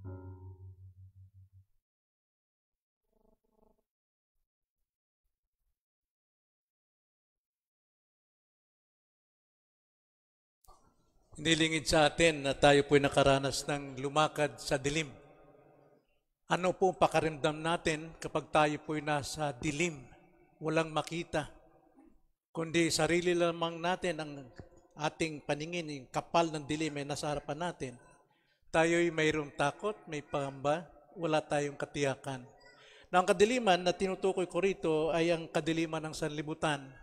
Nilingid sa atin na tayo po'y nakaranas ng lumakad sa dilim. Ano po pakaramdam natin kapag tayo po'y nasa dilim, walang makita, kundi sarili lamang natin ang ating paningin, yung kapal ng dilim ay nasa harapan natin. Tayo'y mayroong takot, may pangamba, wala tayong katiyakan. Na ang kadiliman na tinutukoy ko rito ay ang kadiliman ng sanlibutan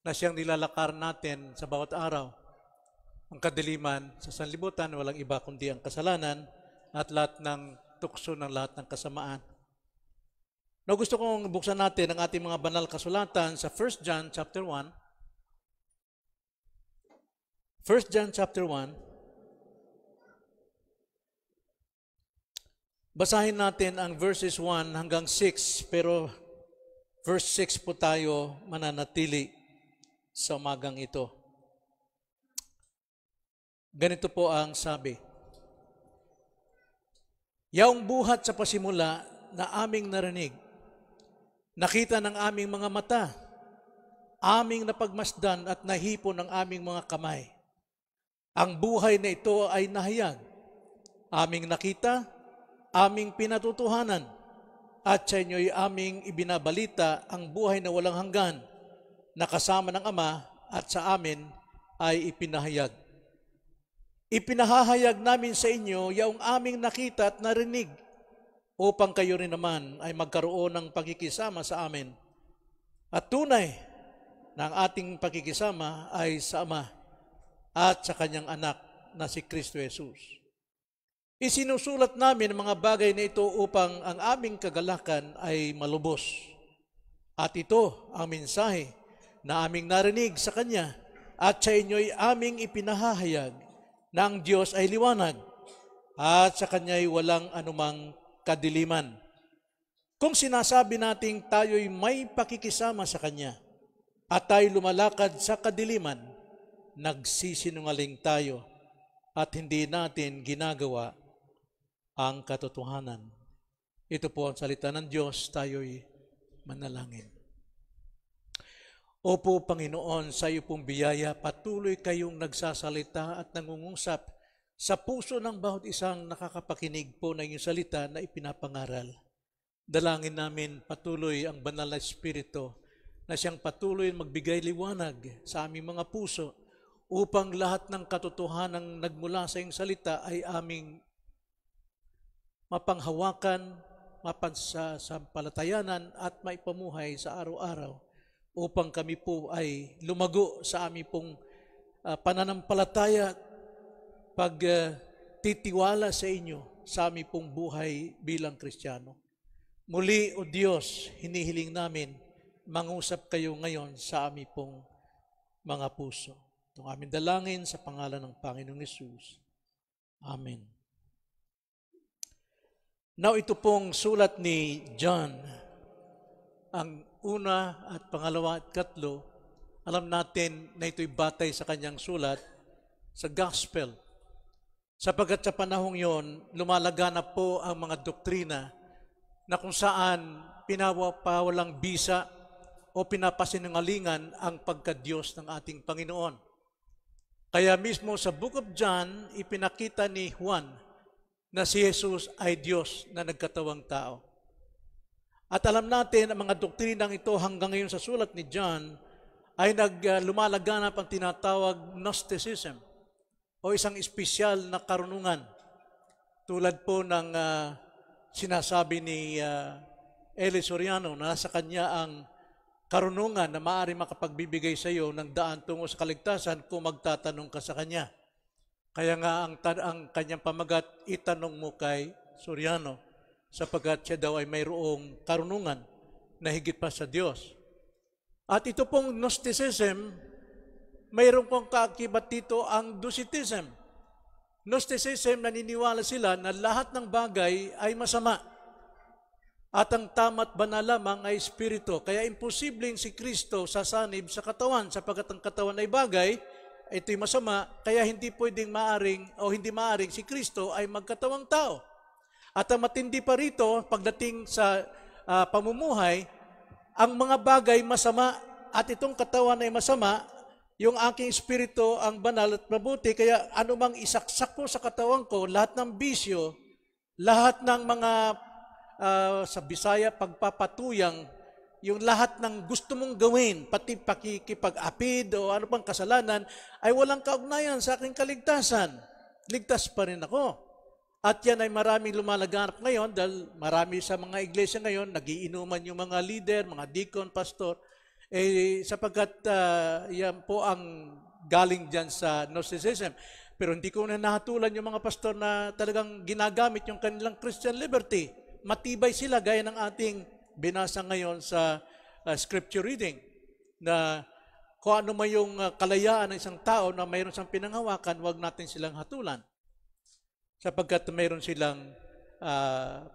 na siyang nilalakar natin sa bawat araw. Ang kadiliman sa sanlibutan, walang iba kundi ang kasalanan at lahat ng tukso ng lahat ng kasamaan. Now, gusto kong buksan natin ang ating mga banal kasulatan sa 1 John chapter 1. 1 John chapter 1. Basahin natin ang verses 1 hanggang 6, pero verse 6 po tayo mananatili sa umagang ito. Ganito po ang sabi. Yaong buhat sa pasimula na aming narinig, nakita ng aming mga mata, aming napagmasdan at nahipo ng aming mga kamay. Ang buhay na ito ay nahayag, aming nakita, aming pinatutuhanan, at sa inyo'y aming ibinabalita ang buhay na walang hanggan, na kasama ng Ama at sa amin ay ipinahayag. Ipinahahayag namin sa inyo yaong aming nakita at narinig upang kayo rin naman ay magkaroon ng pagkikisama sa amin. At tunay na ang ating pagkikisama ay sa Ama at sa Kanyang anak na si Kristo Jesus. Isinusulat namin ang mga bagay na ito upang ang aming kagalakan ay malubos. At ito ang mensahe na aming narinig sa Kanya at sa inyo'y aming ipinahahayag na ang Diyos ay liwanag at sa Kanya'y walang anumang kadiliman. Kung sinasabi nating tayo'y may pakikisama sa Kanya at tayo lumalakad sa kadiliman, nagsisinungaling tayo at hindi natin ginagawa ang katotohanan. Ito po ang salita ng Diyos, tayo'y manalangin. Opo, Panginoon, sa iyo pong biyaya, patuloy kayong nagsasalita at nangungusap sa puso ng bawat isang nakakapakinig po ng iyong salita na ipinapangaral. Dalangin namin patuloy ang banal na Espiritu na siyang patuloy magbigay liwanag sa aming mga puso upang lahat ng katotohanang nagmula sa iyong salita ay aming mapanghawakan, mapansasampalatayanan at maipamuhay sa araw-araw, upang kami po ay lumago sa aming pong pananampalataya, pagtitiwala sa inyo sa aming pong buhay bilang Kristiyano. Muli, O Diyos, hinihiling namin, mangusap kayo ngayon sa aming pong mga puso. Itong aming dalangin sa pangalan ng Panginoong Hesus. Amen. Now, ito pong sulat ni John, ang una at pangalawa at katlo, alam natin na ito'y batay sa kanyang sulat sa gospel. Sapagkat sa panahong yon, lumalaganap po ang mga doktrina na kung saan pinapawalang bisa o pinapasinungalingan ang pagka-Diyos ng ating Panginoon. Kaya mismo sa Book of John, ipinakita ni Juan na si Jesus ay Diyos na nagkatawang tao. At alam natin, ang mga doktrinang ito hanggang ngayon sa sulat ni John ay lumalaganap ang tinatawag Gnosticism o isang espesyal na karunungan. Tulad po ng sinasabi ni Eli Soriano na nasa kanya ang karunungan na maaari makapagbibigay sa iyo ng daan tungo sa kaligtasan kung magtatanong ka sa kanya. Kaya nga ang kanyang pamagat, itanong mo kay Soriano, sapagkat siya daw ay mayroong karunungan na higit pa sa Diyos. At ito pong Gnosticism, mayroon pong kaakibat dito ang Docetism. Gnosticism, naniniwala sila na lahat ng bagay ay masama at ang tama't banal lamang ay espiritu. Kaya imposibleng si Kristo sasanib sa katawan sapagkat ang katawan ay bagay, ito'y masama, kaya hindi pwedeng maaring si Kristo ay magkatawang tao. At ang matindi pa rito, pagdating sa pamumuhay, ang mga bagay masama at itong katawan ay masama, yung aking espiritu ang banal at mabuti, kaya anumang isaksak ko sa katawan ko, lahat ng bisyo, lahat ng mga sa Bisaya, pagpapatuyang, yung lahat ng gusto mong gawin, pati pakikipag-apid o ano pang kasalanan, ay walang kaugnayan sa aking kaligtasan. Ligtas pa rin ako. At yan ay maraming lumalaganap ngayon dahil marami sa mga iglesia ngayon, nagiinuman yung mga leader, mga deacon, pastor, sapagkat yan po ang galing dyan sa Gnosticism. Pero hindi ko na nahatulan yung mga pastor na talagang ginagamit yung kanilang Christian liberty. Matibay sila gaya ng ating binasa ngayon sa scripture reading na kung ano man yung kalayaan ng isang tao na mayroon siyang pinanghawakan, huwag natin silang hatulan sapagkat mayroon silang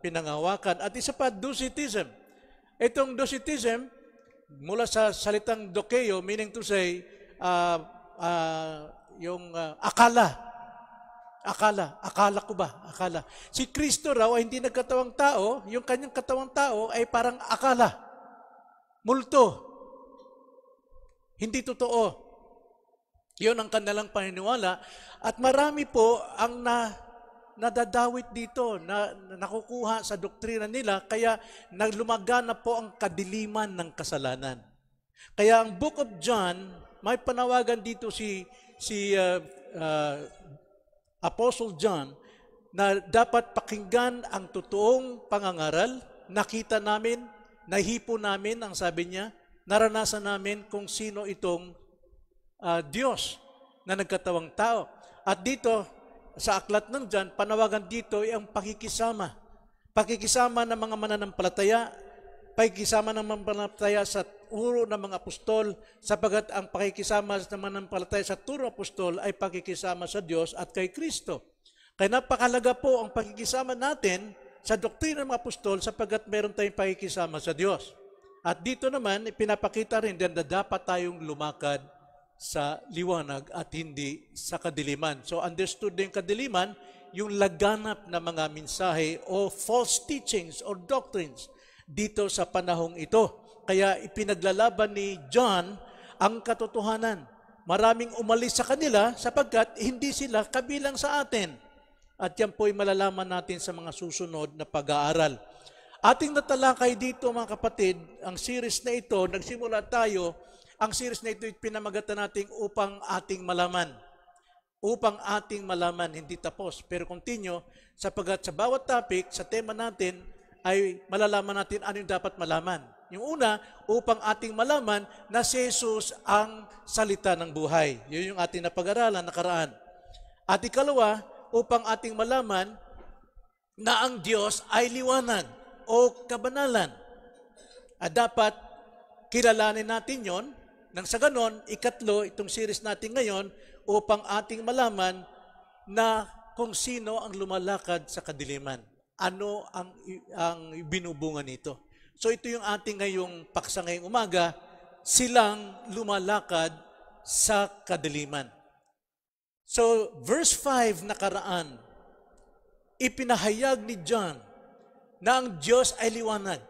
pinanghawakan. At isa pa, Docetism. Itong Docetism, mula sa salitang dokeo, meaning to say, yung akala. Akala ko ba? Akala. Si Kristo raw ay hindi nagkatawang tao, yung kanyang katawang tao ay parang akala. Multo. Hindi totoo. Yun ang kanilang paniniwala. At marami po ang nadadawit dito, na nakukuha sa doktrina nila, kaya naglumagana po ang kadiliman ng kasalanan. Kaya ang Book of John, may panawagan dito si Apostle John na dapat pakinggan ang totoong pangangaral. Nakita namin, nahipo namin, ang sabi niya, naranasan namin kung sino itong Diyos na nagkatawang tao. At dito, sa aklat ng John, panawagan dito ay ang pakikisama. Pakikisama ng mga mananampalataya, pakikisama ng mananampalataya sa turo ng mga apostol, sapagat ang pakikisama ng mananampalataya sa turo ng apostol ay pakikisama sa Diyos at kay Kristo. Kaya napakalaga po ang pakikisama natin sa doktrina ng mga apostol sapagat meron tayong pakikisama sa Diyos. At dito naman, ipinapakita rin din na dapat tayong lumakad sa liwanag at hindi sa kadiliman. So understood din kadiliman, yung laganap na mga mensahe o false teachings or doctrines dito sa panahong ito. Kaya ipinaglalaban ni John ang katotohanan. Maraming umalis sa kanila sapagkat hindi sila kabilang sa atin. At yan po'y malalaman natin sa mga susunod na pag-aaral. Ating natalakay dito mga kapatid, ang series na ito, nagsimula tayo, ang series na ito pinamagatan natin upang ating malaman. Upang ating malaman, hindi tapos, pero continue, sapagkat sa bawat topic, sa tema natin, ay malalaman natin ano yung dapat malaman. Yung una, upang ating malaman na si Jesus ang salita ng buhay. Yun yung ating napag-aralan nakaraan. At ikalawa, upang ating malaman na ang Diyos ay liwanag o kabanalan. At dapat kilalanin natin yon. Nang sa ganon, ikatlo, itong series natin ngayon, upang ating malaman na kung sino ang lumalakad sa kadiliman. Ano ang binubunga nito? So ito yung ating ngayong paksa ngayong umaga, silang lumalakad sa kadiliman. So verse 5 nakaraan, ipinahayag ni John na ang Diyos ay liwanag.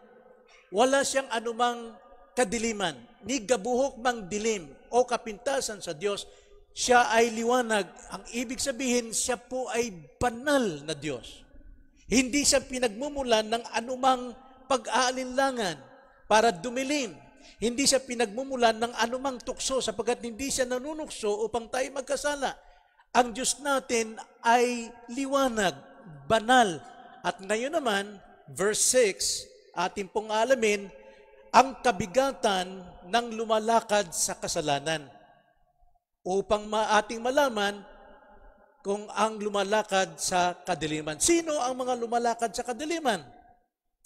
Wala siyang anumang kadiliman, ni gabuhok mang dilim o kapintasan sa Diyos, siya ay liwanag. Ang ibig sabihin, siya po ay banal na Diyos. Hindi siya pinagmumulan ng anumang pag-aalinlangan para dumilim. Hindi siya pinagmumulan ng anumang tukso sapagkat hindi siya nanunukso upang tayo magkasala. Ang Diyos natin ay liwanag, banal. At ngayon naman, verse 6, ating pong alamin, ang kabigatan ng lumalakad sa kasalanan. Upang ating malaman kung ang lumalakad sa kadiliman. Sino ang mga lumalakad sa kadiliman?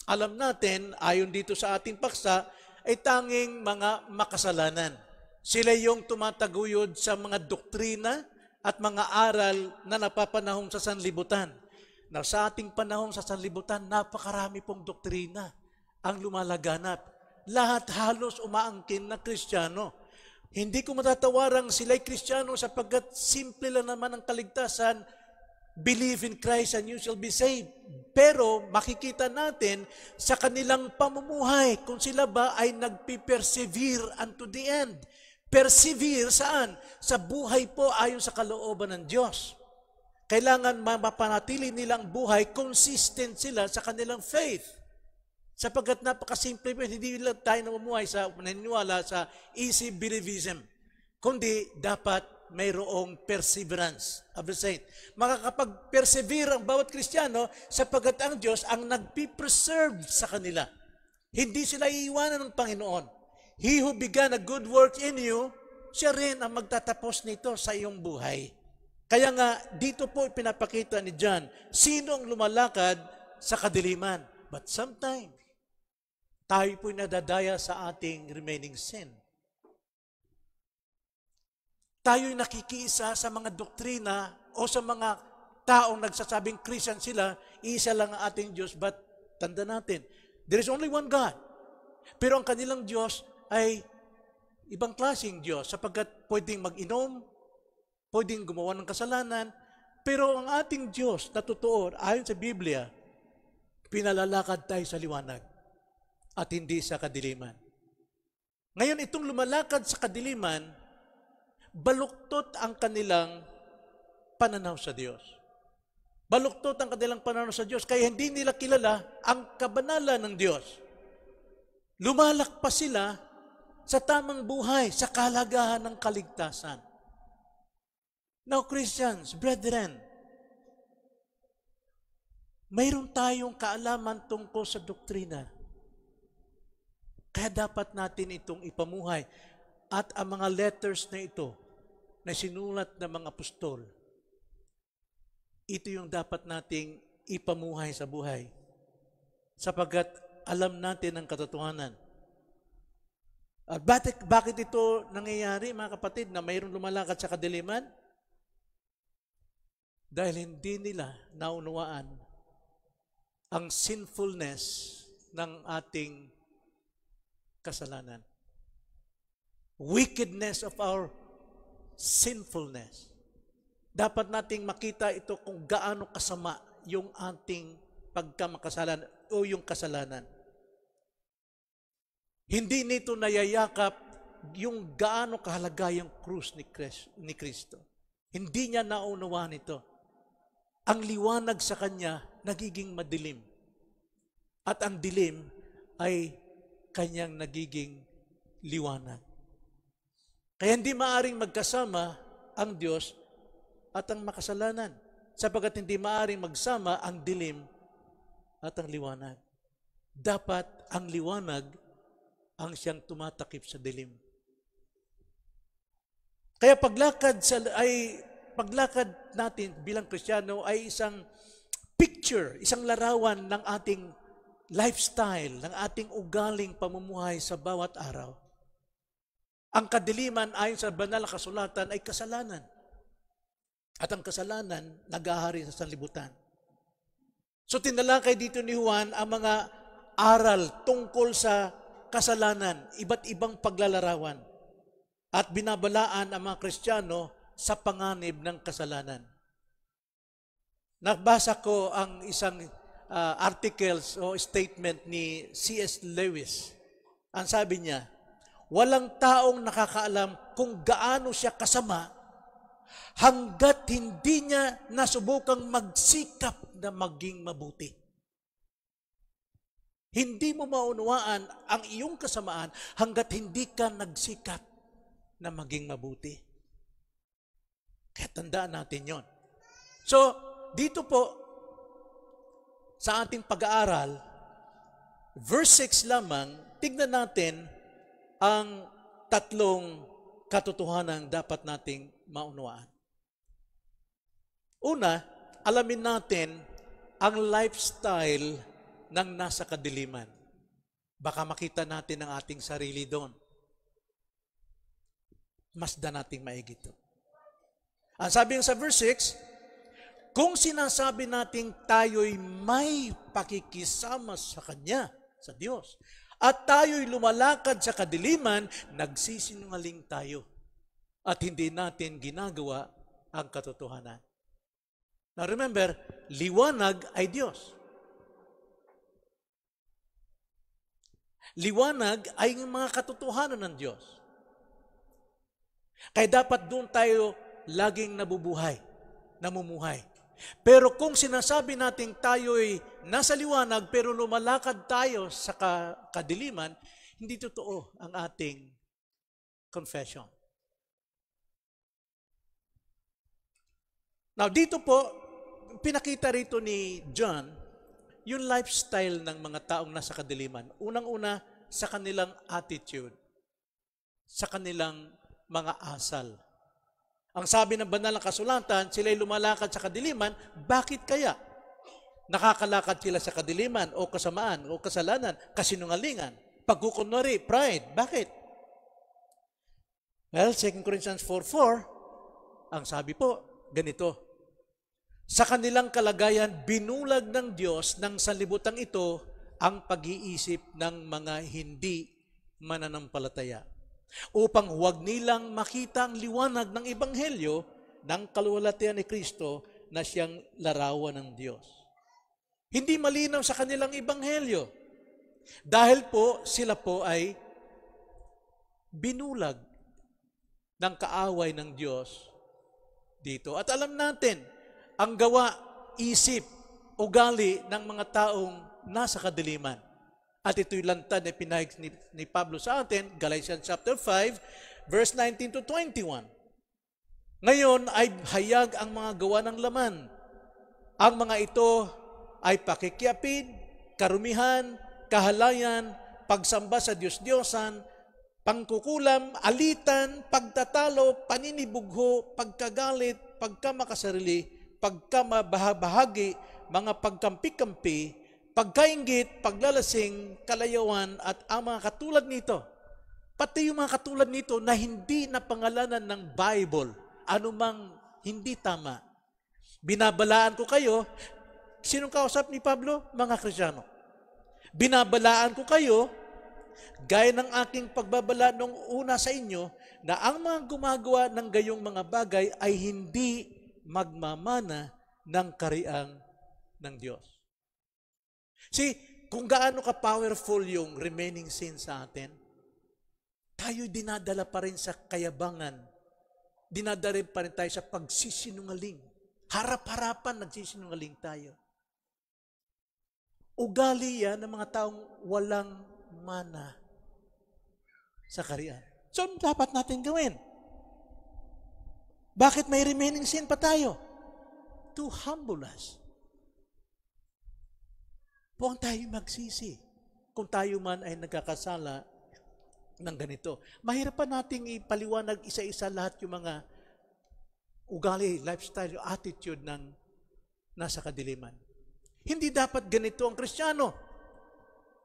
Alam natin, ayon dito sa ating paksa, ay tanging mga makasalanan. Sila yung tumataguyod sa mga doktrina at mga aral na napapanahon sa sanlibutan. Na sa ating panahon sa sanlibutan, napakarami pong doktrina ang lumalaganap. Lahat halos umaangkin na Kristiyano. Hindi ko matatawarang sila'y Kristiyano sapagkat simple lang naman ang kaligtasan. Believe in Christ and you shall be saved. Pero makikita natin sa kanilang pamumuhay kung sila ba ay nagpipersevere unto the end. Persevere saan? Sa buhay po ayon sa kalooban ng Diyos. Kailangan mapanatili nilang buhay, consistent sila sa kanilang faith. Sapagkat napakasimple po, hindi lang tayo namumuhay sa naniniwala sa easy believism, kundi dapat mayroong perseverance of the saint. Makakapag-persevere ang bawat Kristiyano sapagkat ang Diyos ang nagpipreserve sa kanila. Hindi sila iiwanan ng Panginoon. He who began a good work in you, siya rin ang magtatapos nito sa iyong buhay. Kaya nga, dito po pinapakita ni John, sino ang lumalakad sa kadiliman. But sometimes, tayo po'y nadadaya sa ating remaining sin. Tayo'y nakikiisa sa mga doktrina o sa mga taong nagsasabing Christian sila, isa lang ang ating Diyos, but tanda natin, there is only one God. Pero ang kanilang Diyos ay ibang klaseng Diyos sapagkat pwedeng mag-inom, pwedeng gumawa ng kasalanan, pero ang ating Diyos na totoo, ayon sa Biblia, pinalalakad tayo sa liwanag at hindi sa kadiliman. Ngayon, itong lumalakad sa kadiliman, baluktot ang kanilang pananaw sa Diyos. Baluktot ang kanilang pananaw sa Diyos, kaya hindi nila kilala ang kabanalan ng Diyos. Lumalakpas sila sa tamang buhay, sa kalagahan ng kaligtasan. Now, Christians, brethren, mayroon tayong kaalaman tungkol sa doktrina. Kaya dapat natin itong ipamuhay. At ang mga letters na ito, na sinulat ng mga apostol, ito yung dapat nating ipamuhay sa buhay. Sapagkat alam natin ang katotohanan. At bakit ito nangyayari, mga kapatid, na mayroong lumalakad sa kadiliman? Dahil hindi nila naunawaan ang sinfulness ng ating kasalanan. Wickedness of our sinfulness. Dapat nating makita ito kung gaano kasama yung ating pagkamakasalanan o yung kasalanan. Hindi nito nayayakap yung gaano kahalaga yung krus ni Kristo. Hindi niya naunawaan ito. Ang liwanag sa kanya nagiging madilim. At ang dilim ay kanyang nagiging liwanag. Kaya hindi maaring magkasama ang Diyos at ang makasalanan, sapagkat hindi maaring magsama ang dilim at ang liwanag. Dapat ang liwanag ang siyang tumatakip sa dilim. Kaya paglakad natin bilang Kristiyano ay isang picture, isang larawan ng ating lifestyle, ng ating ugaling pamumuhay sa bawat araw. Ang kadiliman ayon sa banal na kasulatan ay kasalanan. At ang kasalanan nag-ahari sa sanlibutan. So tinalakay dito ni Juan ang mga aral tungkol sa kasalanan, iba't ibang paglalarawan. At binabalaan ang mga Kristiyano sa panganib ng kasalanan. Nabasa ko ang isang articles o statement ni C.S. Lewis. Ang sabi niya, walang taong nakakaalam kung gaano siya kasama hanggat hindi niya nasubukang magsikap na maging mabuti. Hindi mo maunawaan ang iyong kasamaan hanggat hindi ka nagsikap na maging mabuti. Kaya tandaan natin yon. So, dito po, sa ating pag-aaral, verse 6 lamang, tignan natin ang tatlong katotohanan dapat nating maunawaan. Una, alamin natin ang lifestyle ng nasa kadiliman. Baka makita natin ang ating sarili doon. Masdan nating maigi ito. Ang sabi sa verse 6, kung sinasabi nating tayo'y may pakikisama sa Kanya, sa Diyos, at tayo'y lumalakad sa kadiliman, nagsisinungaling tayo at hindi natin ginagawa ang katotohanan. Now remember, liwanag ay Diyos. Liwanag ay mga katotohanan ng Diyos. Kaya dapat doon tayo laging namumuhay. Pero kung sinasabi natin tayo'y nasa liwanag pero lumalakad tayo sa kadiliman, hindi totoo ang ating confession. Now dito po, pinakita rito ni John yung lifestyle ng mga taong nasa kadiliman. Unang-una, sa kanilang attitude, sa kanilang mga asal. Ang sabi ng banal na kasulatan, sila'y lumalakad sa kadiliman, bakit kaya? Nakakalakad sila sa kadiliman o kasamaan o kasalanan, kasinungalingan, pagkukunwari, pride. Bakit? Well, 2 Corinthians 4:4, ang sabi po, ganito, sa kanilang kalagayan, binulag ng Diyos ng sanlibutan ito ang pag-iisip ng mga hindi mananampalataya, upang huwag nilang makita ang liwanag ng Ebanghelyo ng kaluwalhatian ni Kristo na siyang larawan ng Diyos. Hindi malinaw sa kanilang Ebanghelyo. Dahil po, sila po ay binulag ng kaaway ng Diyos dito. At alam natin, ang gawa, isip, ugali ng mga taong nasa kadiliman. At ito'y lantad na pinahig ni Pablo sa atin, Galatians chapter 5, verse 19 to 21. Ngayon ay hayag ang mga gawa ng laman. Ang mga ito ay pakikiapid, karumihan, kahalayan, pagsamba sa Diyos-Diyosan, pangkukulam, alitan, pagtatalo, paninibugho, pagkagalit, pagkamakasarili, pagkamabahagi, mga pagkampi-kampi, pagkainggit, paglalasing, kalayawan, at ang mga katulad nito. Pati yung mga katulad nito na hindi napangalanan ng Bible, anumang hindi tama. Binabalaan ko kayo, sinong kausap ni Pablo? Mga Kristiyano. Binabalaan ko kayo, gaya ng aking pagbabala nung una sa inyo, na ang mga gumagawa ng gayong mga bagay ay hindi magmamana ng kariang ng Diyos. See, kung gaano ka-powerful yung remaining sin sa atin, tayo dinadala pa rin sa kayabangan. Dinadala pa rin tayo sa pagsisinungaling. Harap-harapan nagsisinungaling tayo. Ugali yan ng mga taong walang mana sa karian. So, dapat natin gawin. Bakit may remaining sin pa tayo? To humble us. Huwag tayo magsisi kung tayo man ay nagkakasala ng ganito. Mahirap pa nating ipaliwanag isa-isa lahat yung mga ugali, lifestyle, attitude ng nasa kadiliman. Hindi dapat ganito ang Kristiyano.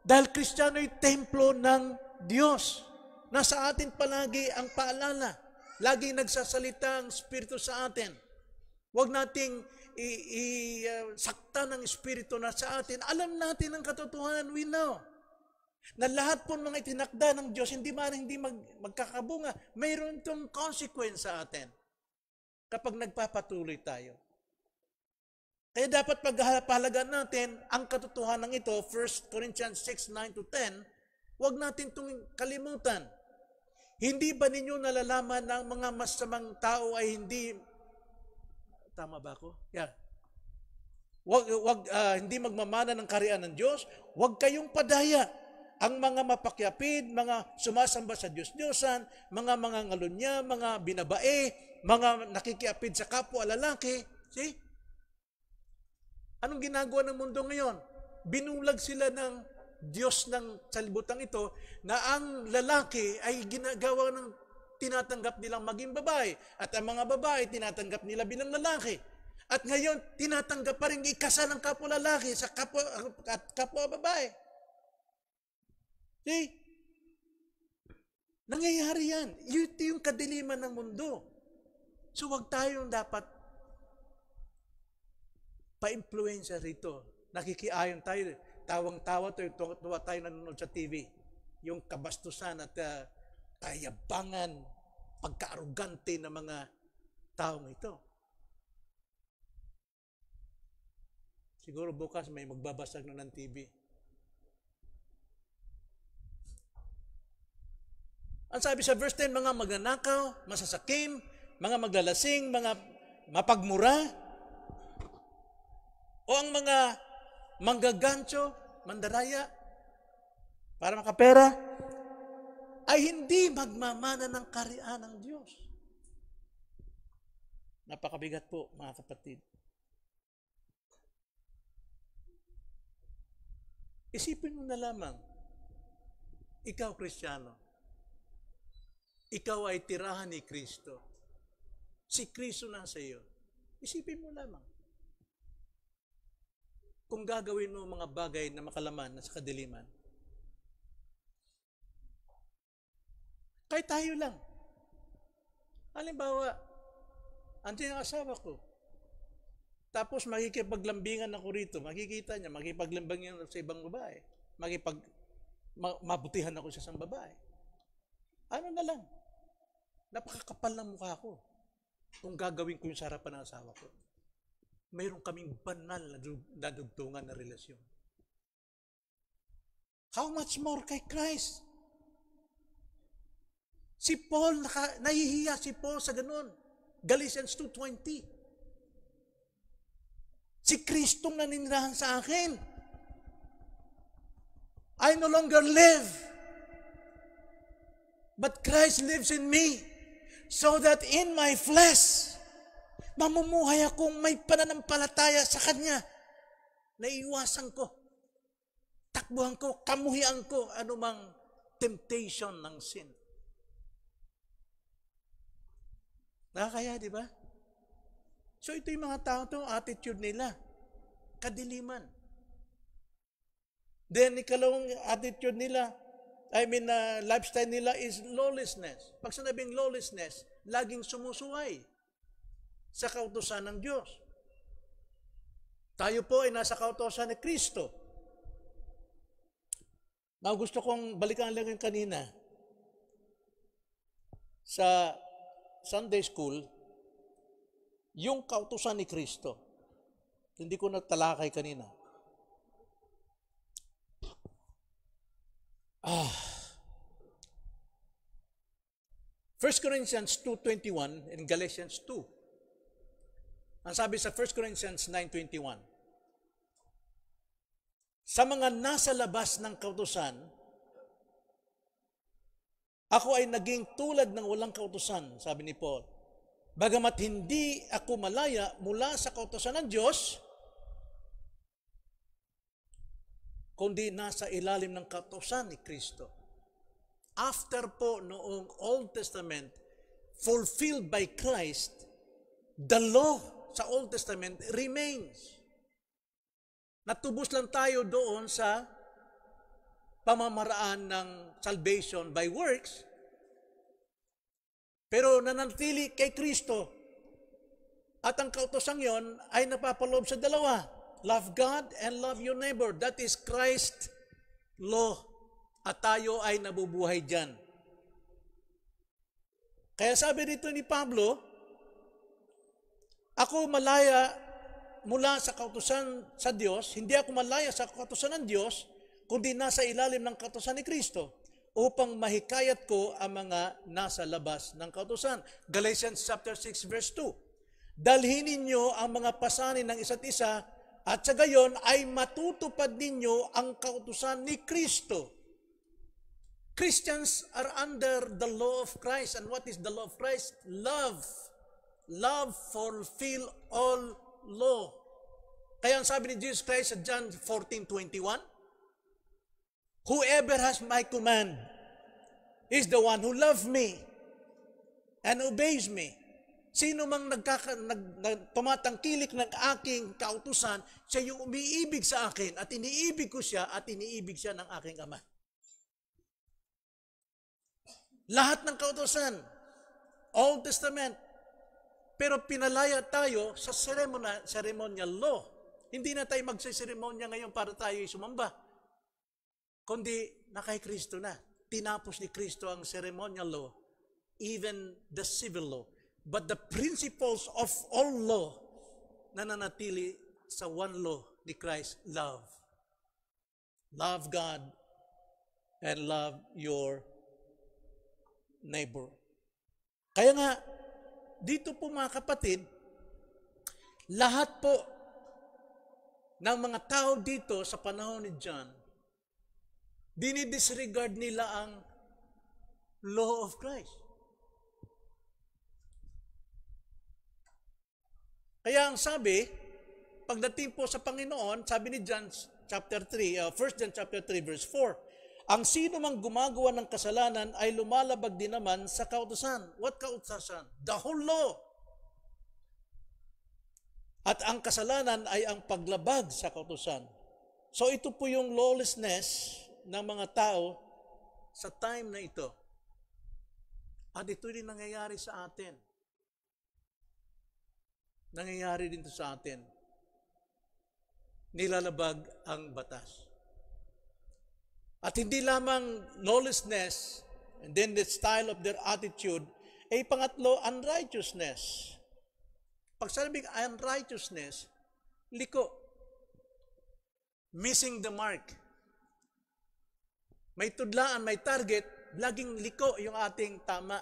Dahil Kristiyano ay templo ng Diyos. Nasa atin palagi ang paalala. Laging nagsasalita ang Espiritu sa atin. Huwag nating sakta ng Espiritu na sa atin. Alam natin ang katotohanan, we know. Na lahat po mga itinakda ng Diyos, hindi magkakabunga. Mayroon itong consequence sa atin kapag nagpapatuloy tayo. Kaya dapat paghahalagan natin ang katotohanan ito, 1 Corinthians 6:9-10, huwag natin itong kalimutan. Hindi ba ninyo nalalaman na ang mga masamang tao ay hindi, tama ba ako? Yeah. Hindi magmamana ng kariyan ng Diyos, huwag kayong padaya. Ang mga mapakyapid, mga sumasamba sa Diyos-Diyosan, mga ngalunya, mga binabae, mga nakikiapid sa kapwa lalaki. See? Anong ginagawa ng mundo ngayon? Binulag sila ng Diyos ng sanlibutan ito na ang lalaki ay ginagawa ng tinatanggap nilang maging babae at ang mga babae tinatanggap nila bilang lalaki. At ngayon, tinatanggap pa rin ikasal ng kapwa lalaki sa kapwa babae. See? Nangyayari yan. Ito yung kadiliman ng mundo. So wag tayong dapat pa-influensya rito. Nakikiayon tayo. Tawang-tawa tayo, tuwa tayo nanonood sa TV. Yung kabastusan at kayabangan, pagka-arugante ng mga taong ito. Siguro bukas may magbabasag na ng TV. Ang sabi sa verse 10, mga magnanakaw, masasakim, mga maglalasing, mga mapagmura, o ang mga manggagancho, mandaraya, para makapera, ay hindi magmamana ng kaharian ng Diyos. Napakabigat po, mga kapatid. Isipin mo na lamang, ikaw, Kristiyano, ikaw ay tirahan ni Kristo. Si Kristo na sa iyo. Isipin mo lamang. Kung gagawin mo mga bagay na makalaman na sa kadiliman, kahit tayo lang. Halimbawa, andiyan ang asawa ko. Tapos makikipaglambingan ako rito. Makikita niya, makikipaglambingan sa ibang babae. Mabutihan ako sa isang babae. Ano na lang? Napakakapal ng mukha ko kung gagawin ko yung sa harapan ng asawa ko. Mayroon kaming banal na dugtungan na relasyon. How much more kay Christ? Si Paul, nahihiya si Paul sa ganun. Galatians 2:20. Si Kristong naninirahan sa akin. I no longer live, but Christ lives in me. So that in my flesh, mamumuhay akong may pananampalataya sa Kanya. Naiiwasan ko, takbuhan ko, kamuhian ko, anumang temptation ng sin. Nakakaya, di ba? So ito yung mga tao to, attitude nila, kadiliman. Then ikalawang attitude nila, lifestyle nila is lawlessness. Pag sinabing lawlessness, laging sumusuway sa kautusan ng Diyos. Tayo po ay nasa kautusan ni Kristo. Now, gusto kong balikan lang yung kanina. Sa Sunday School, yung kautusan ni Kristo. Hindi ko nagtalakay kanina. 1 Corinthians 2:21 and Galatians 2. Ang sabi sa 1 Corinthians 9:21, sa mga nasa labas ng kautusan, ako ay naging tulad ng walang kautusan, sabi ni Paul. Bagamat hindi ako malaya mula sa kautusan ng Diyos, kundi nasa ilalim ng kautusan ni Kristo. After po noong Old Testament, fulfilled by Christ, the law sa Old Testament remains. Natubos lang tayo doon sa pamamaraan ng salvation by works, pero nanatili kay Kristo. At ang kautusan yon ay napapaloob sa dalawa. Love God and love your neighbor. That is Christ's law. At tayo ay nabubuhay dyan. Kaya sabi dito ni Pablo, ako malaya mula sa kautusan sa Diyos, hindi ako malaya sa kautusan ng Diyos, kundi nasa ilalim ng kautusan ni Kristo, upang mahikayat ko ang mga nasa labas ng kautusan. Galatians chapter 6 verse 2. Dalhin ninyo ang mga pasanin ng isa't isa, at sa gayon ay matutupad ninyo ang kautusan ni Kristo. Christians are under the law of Christ. And what is the law of Christ? Love. Love fulfill all law. Kaya ang sabi ni Jesus Christ sa John 14:21, whoever has my command is the one who loves me and obeys me. Sino mang tumatangkilik ng aking kautusan, siya yung umiibig sa akin at iniibig ko siya at iniibig siya ng aking Ama. Lahat ng kautusan, Old Testament, pero pinalaya tayo sa ceremonial law. Hindi na tayo magsiseremonya ngayon para tayo sumamba. Kundi na kay Kristo na. Tinapos ni Kristo ang ceremonial law, even the civil law. But the principles of all law nananatili sa one law ni Christ, love. Love God and love your neighbor. Kaya nga, dito po mga kapatid, lahat po ng mga tao dito sa panahon ni John, dinidisregard nila ang law of Christ. Kaya ang sabi, pagdating po sa Panginoon, sabi ni John chapter 3, 1 John chapter 3 verse 4, ang sino mang gumagawa ng kasalanan ay lumalabag din naman sa kautusan. What kautusan? The whole law. At ang kasalanan ay ang paglabag sa kautusan. So ito po yung lawlessness ng mga tao sa time na ito. At ito rin nangyayari sa atin. Nangyayari din ito sa atin. Nilalabag ang batas. At hindi lamang lawlessness, and then the style of their attitude, ay pangatlo, unrighteousness. Pag sabing unrighteousness, liko. Missing the mark. May tudlaan, may target, laging liko yung ating tama.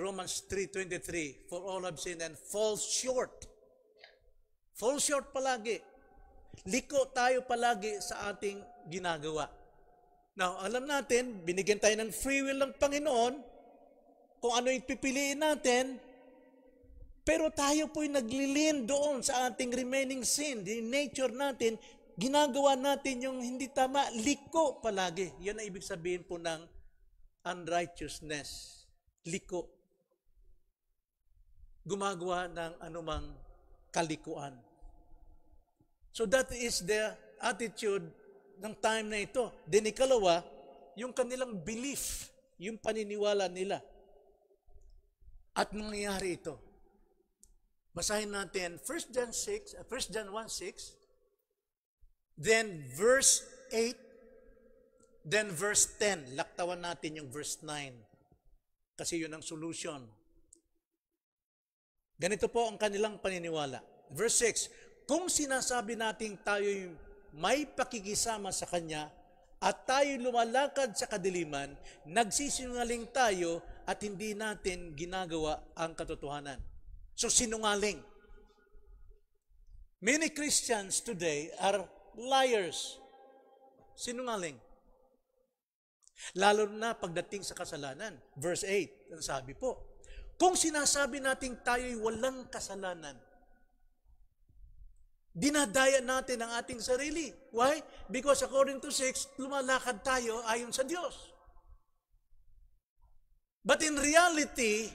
Romans 3:23, for all have sinned and fall short. Fall short palagi. Liko tayo palagi sa ating ginagawa. Now, alam natin, binigyan tayo ng free will ng Panginoon, kung ano yung pipiliin natin, pero tayo po'y naglilin doon sa ating remaining sin, the nature natin, ginagawa natin yung hindi tama, liko palagi. Yan ang ibig sabihin po ng unrighteousness. Liko. Gumagawa ng anumang kalikuan. So that is the attitude ng time na ito. Then ikalawa, yung kanilang belief, yung paniniwala nila. At nangyayari ito. Basahin natin 1 John 1:6, then verse 8, then verse 10. Laktawan natin yung verse 9. Kasi yun ang solution. Ganito po ang kanilang paniniwala. Verse 6, kung sinasabi natin tayo'y may pakikisama sa Kanya at tayo lumalakad sa kadiliman, nagsisinungaling tayo at hindi natin ginagawa ang katotohanan. So sinungaling. Many Christians today are liars. Sinungaling. Lalo na pagdating sa kasalanan. Verse 8, ang sabi po, kung sinasabi natin tayo'y walang kasalanan, dinadaya natin ang ating sarili. Why? Because according to 6, lumalakad tayo ayon sa Diyos. But in reality,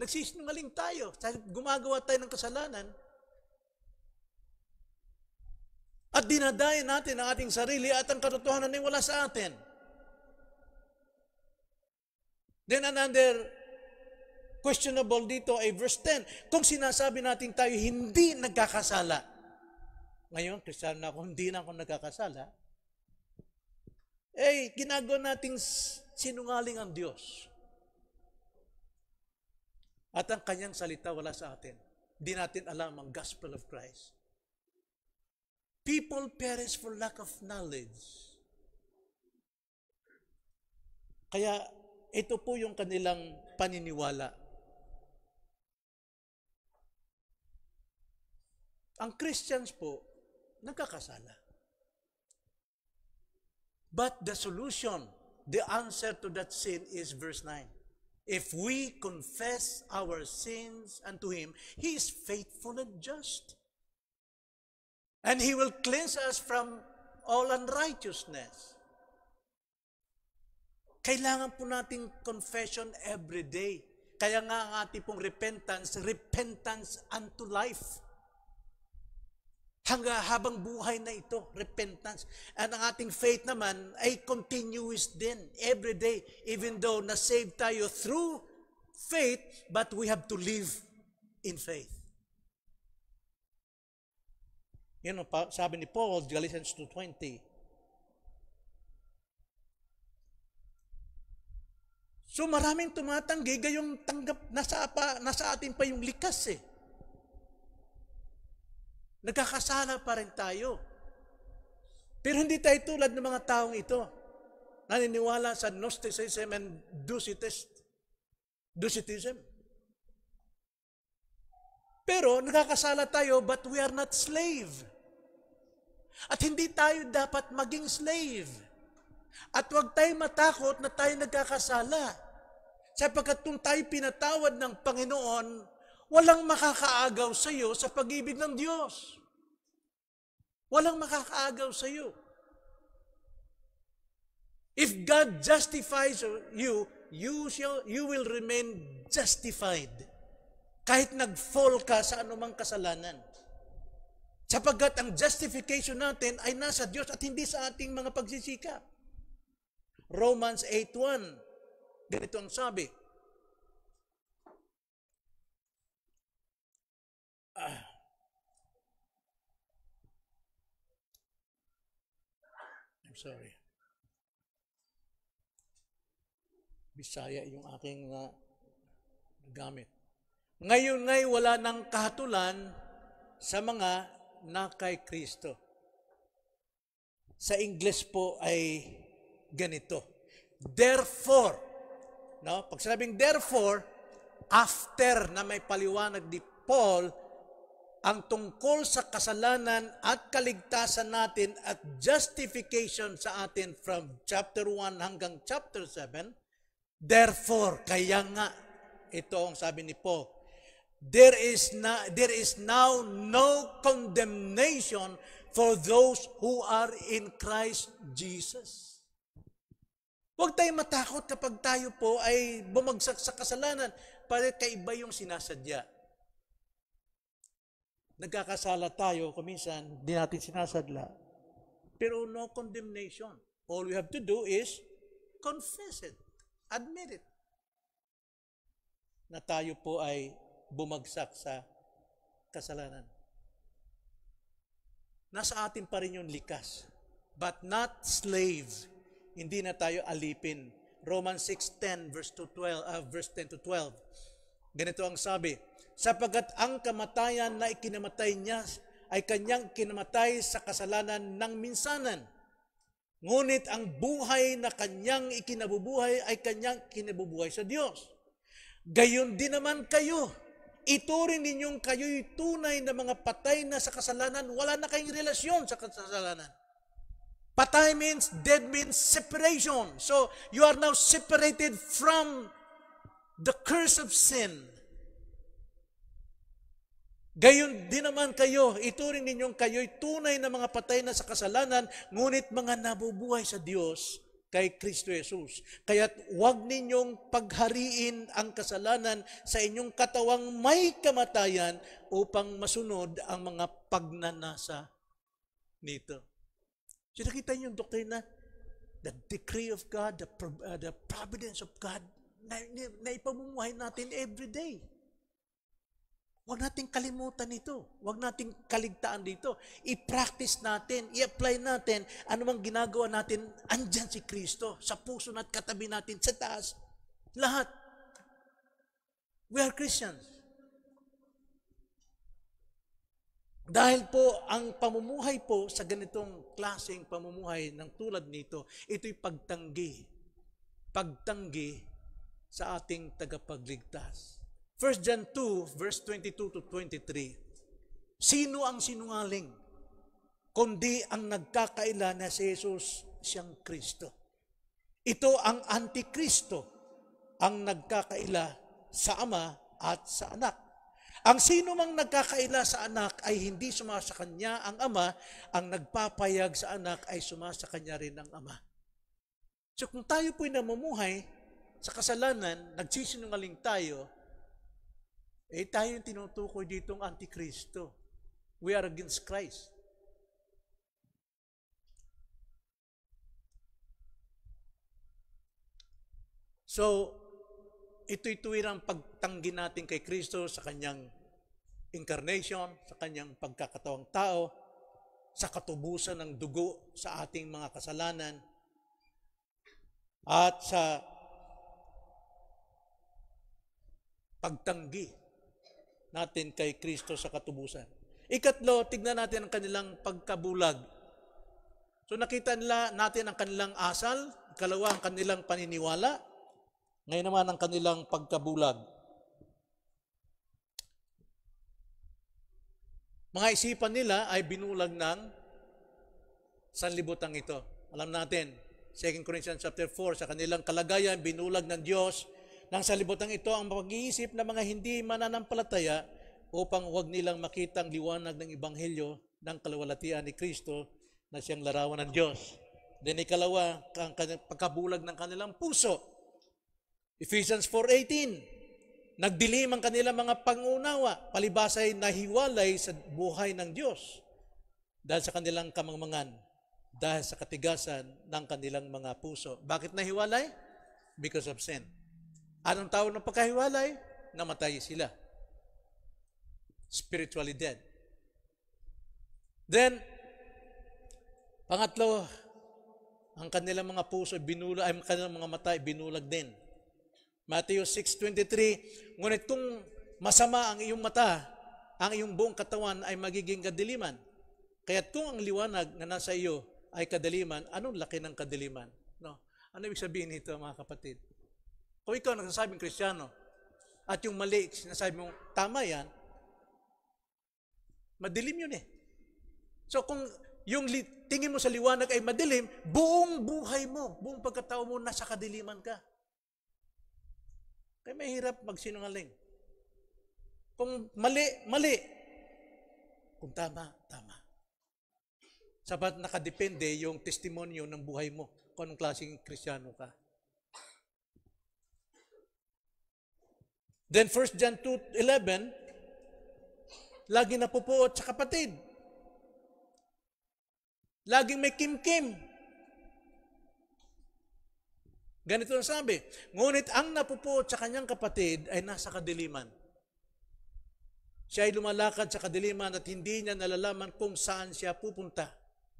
nagsisinungaling tayo. Gumagawa tayo ng kasalanan. At dinadaya natin ang ating sarili at ang katotohanan ay wala sa atin. Then another questionable dito ay verse 10. Kung sinasabi natin tayo hindi nagkakasala. Ngayon, Kristiyano na ako, hindi na ako nagkakasala. Ginagawa nating sinungaling ang Diyos. At ang kanyang salita wala sa atin. Hindi natin alam ang gospel of Christ. People perish for lack of knowledge. Kaya ito po yung kanilang paniniwala. Ang Christians po, nagkakasala. But the solution, the answer to that sin is verse 9. If we confess our sins unto Him, He is faithful and just. And He will cleanse us from all unrighteousness. Kailangan po nating confession every day. Kaya nga ang ating pong repentance unto life. Habang buhay na ito, repentance. And ang ating faith naman ay continuous din, every day. Even though na-save tayo through faith, but we have to live in faith. Yun know, sabi ni Paul, Galatians 2:20. So maraming tumatanggi, gayong tanggap, nasa atin pa yung likas eh. Nagkakasala pa rin tayo. Pero hindi tayo tulad ng mga taong ito. Naniniwala sa Gnosticism and Docetism. Pero nagkakasala tayo, but we are not slave. At hindi tayo dapat maging slave. At huwag tayo matakot na tayo nagkakasala. Sapagkat kung tayo pinatawad ng Panginoon, walang makakaagaw sa iyo sa pag-ibig ng Diyos. Walang makakaagaw sa iyo. If God justifies you, you will remain justified. Kahit nag-fall ka sa anumang kasalanan. Sapagkat ang justification natin ay nasa Diyos at hindi sa ating mga pagsisikap. Romans 8:1. Ganito ang sabi. I'm sorry. Bisaya yung aking gamit. Ngayon ngay wala ng kahatulan sa mga na kay Kristo. Sa English po ay ganito. Therefore, no? Pag sinabing therefore, after na may paliwanag ni Paul, ang tungkol sa kasalanan at kaligtasan natin at justification sa atin from chapter 1 hanggang chapter 7, therefore, kaya nga, ito ang sabi ni Paul, there is now no condemnation for those who are in Christ Jesus. Huwag tayong matakot kapag tayo po ay bumagsak sa kasalanan para kaiba yung sinasadya. Nagkakasala tayo, kuminsan, di natin sinasadla. Pero no condemnation. All we have to do is confess it. Admit it. Na tayo po ay bumagsak sa kasalanan. Nasa atin pa rin yung likas. But not slave. Hindi na tayo alipin. Romans 6:10 verse 10 to 12. Ganito ang sabi, sapagkat ang kamatayan na ikinamatay niya ay kanyang kinamatay sa kasalanan ng minsanan. Ngunit ang buhay na kanyang ikinabubuhay ay kanyang kinabubuhay sa Diyos. Gayon din naman kayo. Ituring ninyong kayo'y tunay na mga patay na sa kasalanan. Wala na kayong relasyon sa kasalanan. Patay means, dead means separation. So, you are now separated from the curse of sin. Gayon din naman kayo, ituring ninyong kayo'y tunay na mga patay na sa kasalanan, ngunit mga nabubuhay sa Diyos kay Kristo Jesus. Kaya't huwag ninyong paghariin ang kasalanan sa inyong katawang may kamatayan upang masunod ang mga pagnanasa nito. So nakita niyo yung doktrina, the decree of God, the providence of God, na ipamumuhay natin every day. Huwag nating kalimutan ito. Huwag nating kaligtaan dito. I-practice natin, i-apply natin, anumang ginagawa natin, andyan si Kristo, sa puso at katabi natin, sa taas. Lahat. We are Christians. Dahil po, ang pamumuhay po sa ganitong klaseng pamumuhay ng tulad nito, ito'y pagtanggi. Pagtanggi sa ating tagapagligtas. 1 John 2, verse 22 to 23. Sino ang sinungaling? Kundi ang nagkakaila na si Jesus siyang Kristo. Ito ang Antikristo, ang nagkakaila sa Ama at sa Anak. Ang sino mang nagkakaila sa Anak ay hindi sumasa kanya ang Ama, ang nagpapayag sa Anak ay sumasa kanya rin ang Ama. So kung tayo po'y namumuhay sa kasalanan, nagsisinungaling tayo, tayo yung tinutukoy ditong Antikristo. We are against Christ. So, ito'y tuwirang pagtanggi natin kay Kristo sa kanyang incarnation, sa kanyang pagkakatawang tao, sa katubusan ng dugo sa ating mga kasalanan, at sa pagtanggi natin kay Kristo sa katubusan. Ikatlo, tignan natin ang kanilang pagkabulag. So nakita natin ang kanilang asal, ikalawa ang kanilang paniniwala, ngayon naman ang kanilang pagkabulag. Mga isipan nila ay binulag ng sanlibutan ito. Alam natin, 2 Corinthians chapter 4, sa kanilang kalagayan, binulag ng Diyos ng sanlibutan ito ang pag-iisip ng mga hindi mananampalataya upang huwag nilang makitang liwanag ng Ebanghelyo ng kalawalatian ni Kristo na siyang larawan ng Diyos. Then ikalawa, ang pagkabulag ng kanilang puso. Ephesians 4:18, nagdilim ang kanilang mga pangunawa, palibasay nahiwalay sa buhay ng Diyos dahil sa kanilang kamangmangan, dahil sa katigasan ng kanilang mga puso. Bakit nahiwalay? Because of sin. Anong tawag ng pagkahiwalay? Namatay sila. Spiritually dead. Then, pangatlo, ang kanilang mga puso binulag, ay kanilang mga mata binulag din. Matthew 6:23, ngunit kung masama ang iyong mata, ang iyong buong katawan ay magiging kadiliman. Kaya't kung ang liwanag na nasa iyo ay kadiliman, anong laki ng kadiliman? No? Ano ibig sabihin nito, mga kapatid? Kung ikaw nagsasabing Kristiyano, at yung mali, sinasabi mong tama yan, madilim yun eh. So kung yung tingin mo sa liwanag ay madilim, buong buhay mo, buong pagkatao mo, nasa kadiliman ka. Kaya mahirap magsinungaling. Kung mali, mali. Kung tama, tama. Sapat nakadepende yung testimonyo ng buhay mo kung anong klaseng Kristiyano ka. Then 1 John 2:11, lagi napupuot sa kapatid. Laging may kim-kim. Ganito ang sabi, ngunit ang napupuot sa kanyang kapatid ay nasa kadiliman. Siya ay lumalakad sa kadiliman at hindi niya nalalaman kung saan siya pupunta.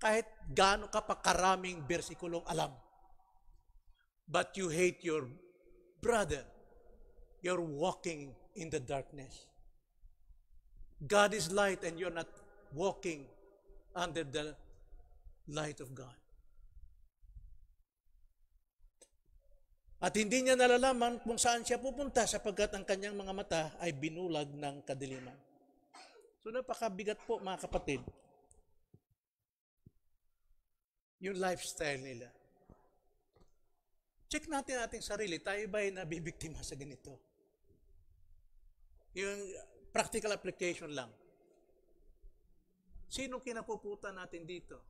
Kahit gaano ka pa karaming bersikulong alam. But you hate your brother. You're walking in the darkness. God is light and you're not walking under the light of God. At hindi niya nalalaman kung saan siya pupunta sapagkat ang kanyang mga mata ay binulag ng kadiliman. So napakabigat po, mga kapatid, yung lifestyle nila. Check natin ating sarili. Tayo ba ay nabibiktima sa ganito? Yung practical application lang. Sino kinapuputan natin dito?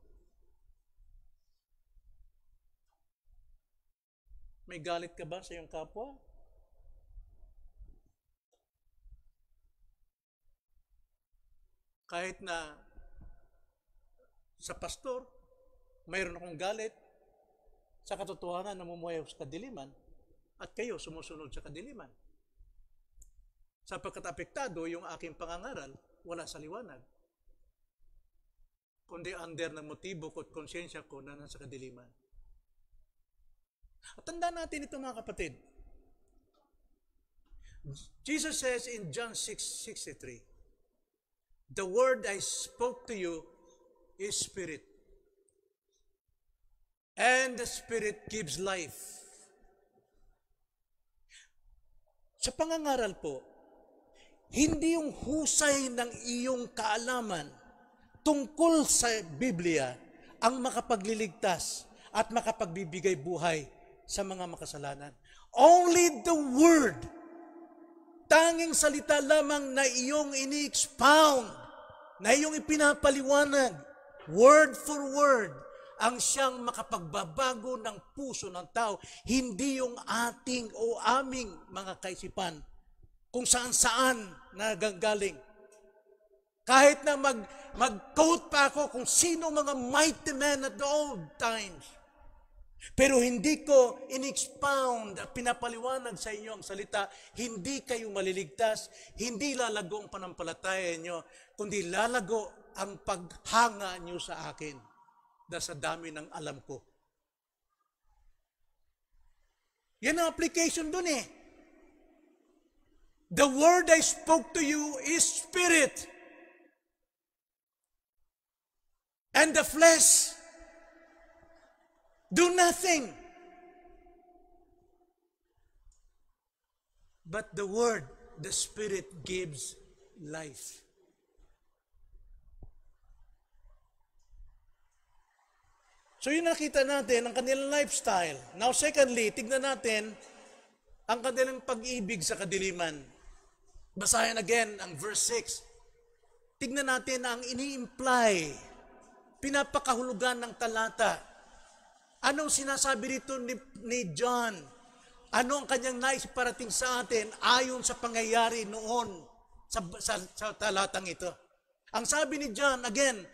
May galit ka ba sa iyong kapwa? Kahit na sa pastor, mayroon akong galit, sa katotohanan namumuhay sa kadiliman, at kayo sumusunod sa kadiliman. Sapagkat apektado yung aking pangangaral, wala sa liwanag. Kundi under ng motibo ko at konsyensya ko na nasa kadiliman. At tandaan natin ito, mga kapatid. Jesus says in John 6:63, the word I spoke to you is spirit. And the spirit gives life. Sa pangangaral po, hindi yung husay ng iyong kaalaman tungkol sa Biblia ang makapagliligtas at makapagbibigay buhay sa mga makasalanan. Only the Word, tanging salita lamang na iyong ini-expound, na iyong ipinapaliwanag, word for word, ang siyang makapagbabago ng puso ng tao, hindi yung ating o aming mga kaisipan, kung saan-saan nagagaling. Kahit na mag-quote pa ako kung sino mga mighty men at the old times, pero hindi ko in-expound at pinapaliwanag sa inyo ang salita, hindi kayo maliligtas, hindi lalago ang panampalataya nyo, kundi lalago ang paghanga nyo sa akin dahil sa dami ng alam ko. Yan ang application dun eh. The word I spoke to you is spirit and the flesh do nothing. But the Word, the Spirit gives life. So yun nakita natin, ang kanilang lifestyle. Now secondly, tignan natin ang kanilang pag-ibig sa kadiliman. Basahin again ang verse 6. Tignan natin ang ini-imply, pinapakahulugan ng talata. Anong sinasabi dito ni John? Ano ang kanyang nais parating sa atin ayon sa pangyayari noon sa talatang ito? Ang sabi ni John, again,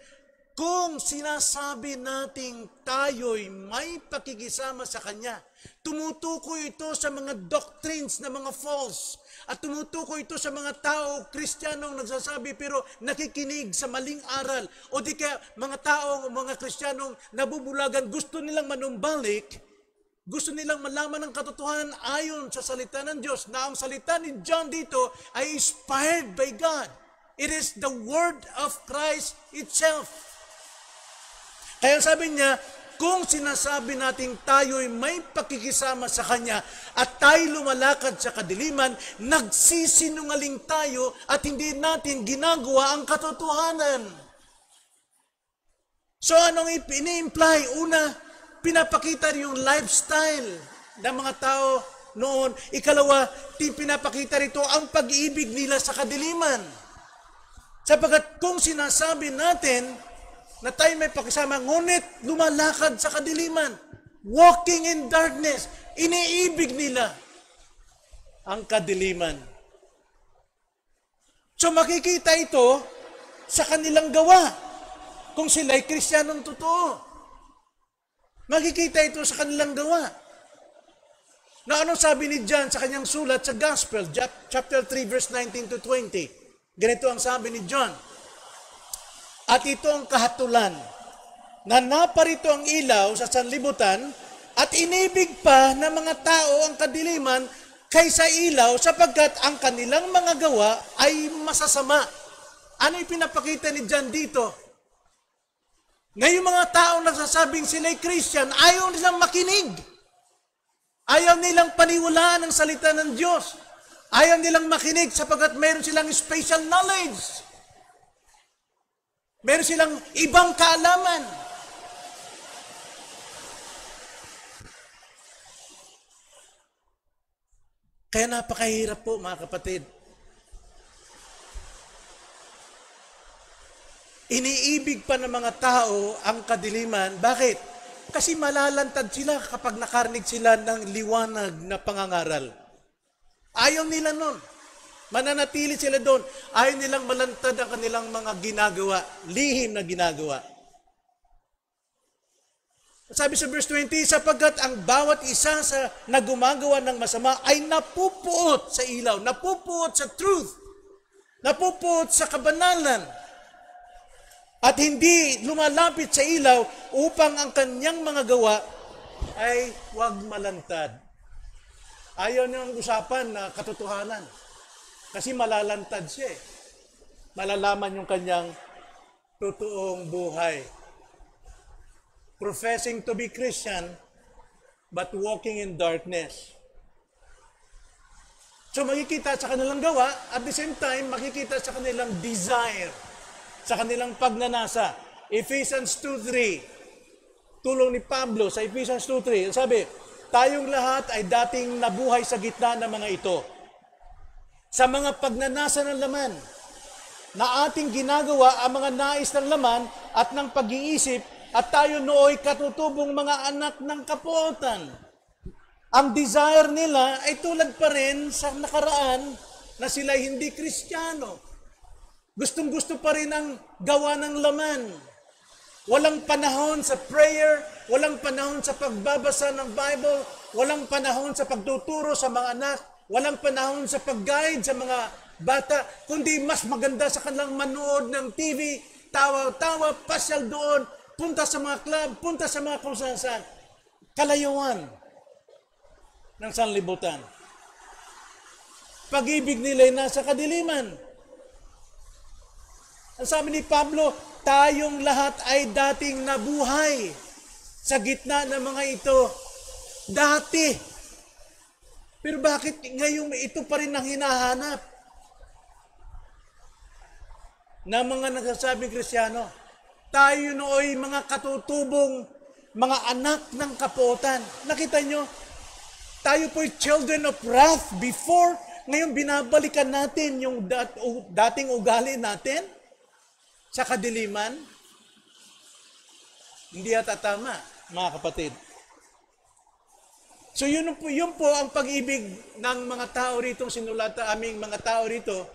kung sinasabi nating tayo'y may pakikisama sa Kanya, tumutukoy ito sa mga doctrines na mga false, at tumutukoy ito sa mga tao, Kristiyanong nagsasabi pero nakikinig sa maling aral, o di kaya mga tao, mga Kristiyanong nabubulagan, gusto nilang manumbalik, gusto nilang malaman ng katotohanan ayon sa salita ng Diyos, na ang salita ni John dito ay inspired by God. It is the Word of Christ itself. Kaya sabi niya, kung sinasabi nating tayo'y may pakikisama sa Kanya at tayo lumalakad sa kadiliman, nagsisinungaling tayo at hindi natin ginagawa ang katotohanan. So anong ini-imply? Una, pinapakita yung lifestyle ng mga tao noon. Ikalawa, pinapakita rito ang pag-ibig nila sa kadiliman. Sapagkat kung sinasabi natin na tayo may pakisama, ngunit lumalakad sa kadiliman, walking in darkness, iniibig nila ang kadiliman. So makikita ito sa kanilang gawa, kung sila'y Kristiyanong totoo. Makikita ito sa kanilang gawa. Na anong sabi ni John sa kanyang sulat sa Gospel, chapter 3, verse 19 to 20. Ganito ang sabi ni John. At ito ang kahatulan, na naparito ang ilaw sa sanlibutan at inibig pa ng mga tao ang kadiliman kaysa ilaw sapagkat ang kanilang mga gawa ay masasama. Ano yung pinapakita ni John dito? Ngayon mga tao nagsasabing sila'y Christian, ayaw nilang makinig. Ayaw nilang paniwalaan ang salita ng Diyos. Ayaw nilang makinig sapagkat meron silang special knowledge. Meron silang ibang kaalaman. Kaya napakahirap po mga kapatid. Iniibig pa ng mga tao ang kadiliman. Bakit? Kasi malalantad sila kapag nakarnig sila ng liwanag na pangangaral. Ayaw nila nun. Mananatili sila doon. Ayaw nilang malantad ang kanilang mga ginagawa, lihim na ginagawa. Sabi sa verse 20, sapagkat ang bawat isa na gumagawa ng masama ay napupuot sa ilaw, napupuot sa truth, napupuot sa kabanalan, at hindi lumalapit sa ilaw upang ang kanyang mga gawa ay huwag malantad. Ayaw niyang usapan na katotohanan. Kasi malalantad siya eh. Malalaman yung kanyang totoong buhay. Professing to be Christian, but walking in darkness. So makikita sa kanilang gawa, at the same time, makikita sa kanilang desire, sa kanilang pagnanasa. Ephesians 2:3, tulong ni Pablo sa Ephesians 2:3, sabi, tayong lahat ay dating nabuhay sa gitna ng mga ito. Sa mga pagnanasa ng laman, na ating ginagawa ang mga nais ng laman at ng pag-iisip, at tayo nooy katutubong mga anak ng kapuotan. Ang desire nila ay tulad pa rin sa nakaraan na sila hindi Kristiyano. Gustong-gusto pa rin ang gawa ng laman. Walang panahon sa prayer, walang panahon sa pagbabasa ng Bible, walang panahon sa pagtuturo sa mga anak, walang panahon sa pag-guide sa mga bata, kundi mas maganda sa kanilang manood ng TV, tawa-tawa, pasyal doon, punta sa mga club, punta sa mga kung saan. Kalayuan ng sanlibutan. Pag-ibig nila ay nasa kadiliman. Ang sabi ni Pablo, tayong lahat ay dating nabuhay sa gitna ng mga ito. Dati. Pero bakit ngayon ito pa rin ang hinahanap ng mga nagsasabing Kristiyano? Tayo nooy mga katutubong, mga anak ng kapuotan. Nakita nyo? Tayo po'y children of wrath before. Ngayon binabalikan natin yung dating ugali natin sa kadiliman. Hindi yata tama, mga kapatid. So yun po ang pag-ibig ng mga tao rito, sinulata aming mga tao rito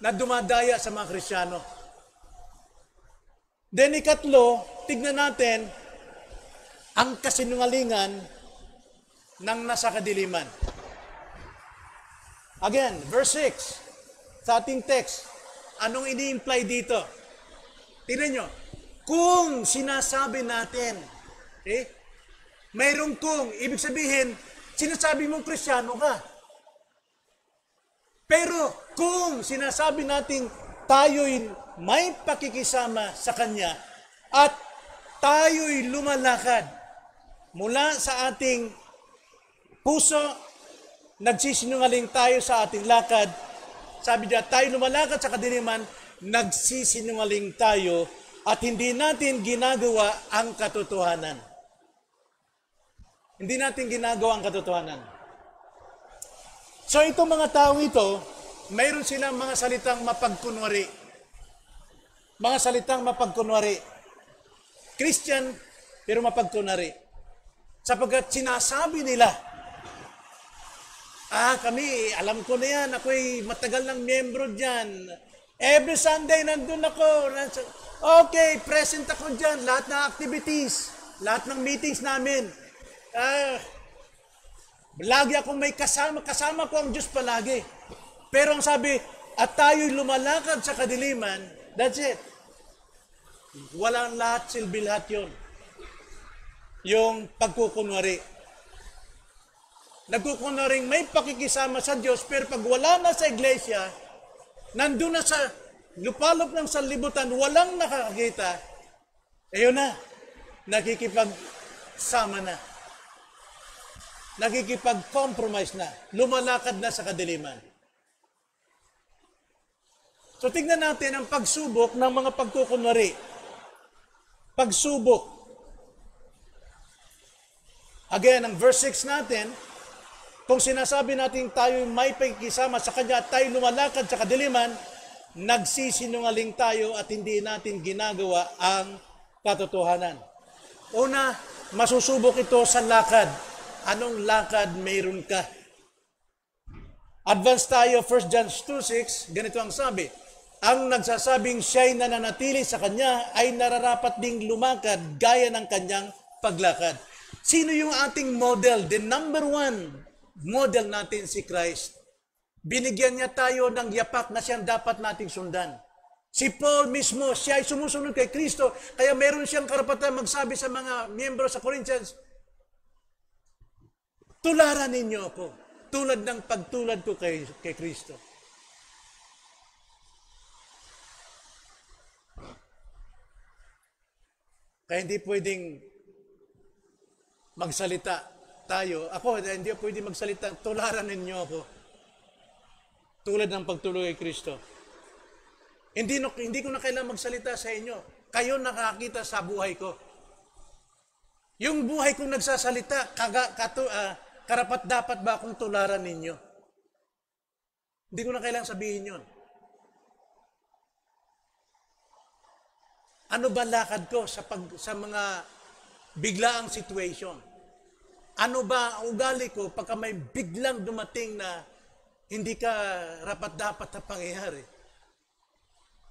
na dumadaya sa mga Kristiyano. Then ikatlo, tignan natin ang kasinungalingan ng nasa kadiliman. Again, verse 6 sa ating text. Anong ini-imply dito? Tignan nyo. Kung sinasabi natin, mayroong kung, ibig sabihin, sinasabi mong Kristiyano ka. Pero kung sinasabi natin tayo'y may pakikisama sa Kanya at tayo'y lumalakad mula sa ating puso, nagsisinungaling tayo sa ating lakad. Sabi niya, tayo lumalakad sa kadiliman, nagsisinungaling tayo at hindi natin ginagawa ang katotohanan. Hindi natin ginagawa ang katotohanan. So itong mga tao ito, mayroon silang mga salitang mapagkunwari. Mga salitang mapagkunwari. Christian, pero mapagkunwari. Sapagkat sinasabi nila, kami, alam ko na yan, ako'y matagal ng miyembro dyan. Every Sunday nandun ako. Okay, present ako dyan. Lahat ng activities, lahat ng meetings namin. Lagi akong may kasama ko ang Diyos palagi. Pero ang sabi, at tayo'y lumalakad sa kadiliman, that's it. Walang lahat, silbi lahat yun. Yung pagkukunwari. Nagkukunwaring may pakikisama sa Diyos, pero pag wala na sa iglesia, nandun na sa lupalop ng sanlibutan, walang nakakakita, ayun na, nakikipagsama na. Nakikipag-compromise na. Lumalakad na sa kadiliman. So tignan natin ang pagsubok ng mga pagkukunwari. Pagsubok. Again, ang verse 6 natin, kung sinasabi natin tayo may pakikisama sa Kanya at tayo lumalakad sa kadiliman, nagsisinungaling tayo at hindi natin ginagawa ang katotohanan. Una, masusubok ito sa lakad. Anong lakad mayroon ka? Advance tayo, 1 John 2:6, ganito ang sabi. Ang nagsasabing siya'y nananatili sa Kanya ay nararapat ding lumakad gaya ng Kanyang paglakad. Sino yung ating model? The number one model natin si Christ. Binigyan niya tayo ng yapak na siyang dapat nating sundan. Si Paul mismo, siya ay sumusunod kay Kristo, kaya meron siyang karapatan magsabi sa mga miyembro sa Corinthians, tularan ninyo ako, tulad ng pagtulad ko kay Kristo. Kaya hindi pwedeng magsalita tayo. Ako, hindi pwedeng magsalita, tularan ninyo ako. Tulad ng pagtulad kay Kristo. Hindi ko na kailangan magsalita sa inyo. Kayo nakakita sa buhay ko. Yung buhay kong nagsasalita, karapat dapat ba akong tularan ninyo? Hindi ko na kailangang sabihin yun. Ano ba lakad ko sa mga biglaang situation? Ano ba ang ugali ko pagka may biglang dumating na hindi ka rapat-dapat na pangyayari?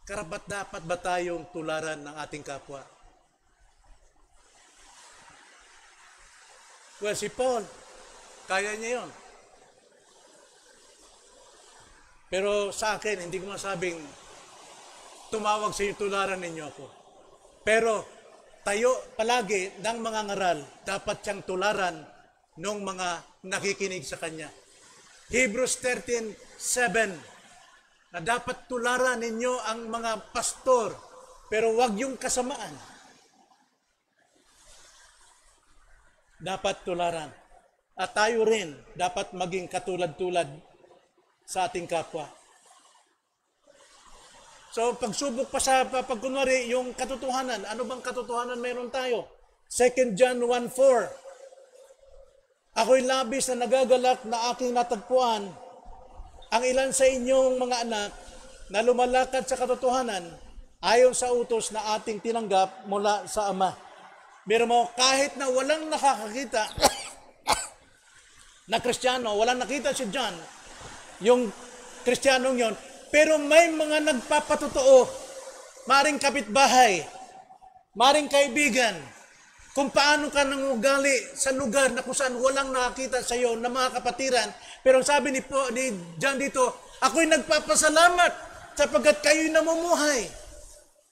Karapat-dapat ba tayong tularan ng ating kapwa? Well, si Paul, kaya niya yun. Pero sa akin, hindi ko masabing tumawag sa iyo, tularan ninyo ako. Pero tayo palagi ng mga ngaral, dapat siyang tularan ng mga nakikinig sa kanya. Hebrews 13:7, na dapat tularan ninyo ang mga pastor. Pero wag yung kasamaan. Dapat tularan. At tayo rin dapat maging katulad-tulad sa ating kapwa. So, pagsubok pa sa pagkunwari, yung katotohanan. Ano bang katotohanan meron tayo? 2 John 1:4. Ako'y labis na nagagalak na aking natagpuan ang ilan sa inyong mga anak na lumalakad sa katotohanan ayon sa utos na ating tinanggap mula sa Ama. Pero mo, kahit na walang nakakakita na Kristiyano, walang nakita si John, yung Kristiyanong yon, pero may mga nagpapatotoo, maring kapitbahay, maring kaibigan, kung paano ka nangugali sa lugar na kung saan walang nakakita sa iyo na mga kapatiran. Pero sabi ni John dito, ako'y nagpapasalamat sapagkat kayo'y namumuhay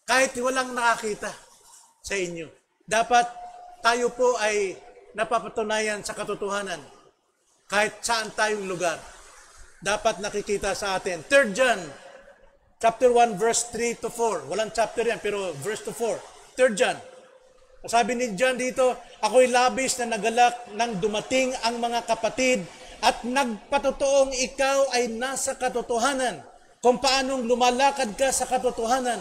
kahit walang nakakita sa inyo. Dapat tayo po ay napapatunayan sa katotohanan kahit saan tayong lugar. Dapat nakikita sa atin. 3 John, chapter 1, verse 3 to 4. Walang chapter yan, pero verse to 4. 3 John. Sabi ni John dito, ako'y labis na nagalak nang dumating ang mga kapatid at nagpatotoong ikaw ay nasa katotohanan. Kung paanong lumalakad ka sa katotohanan.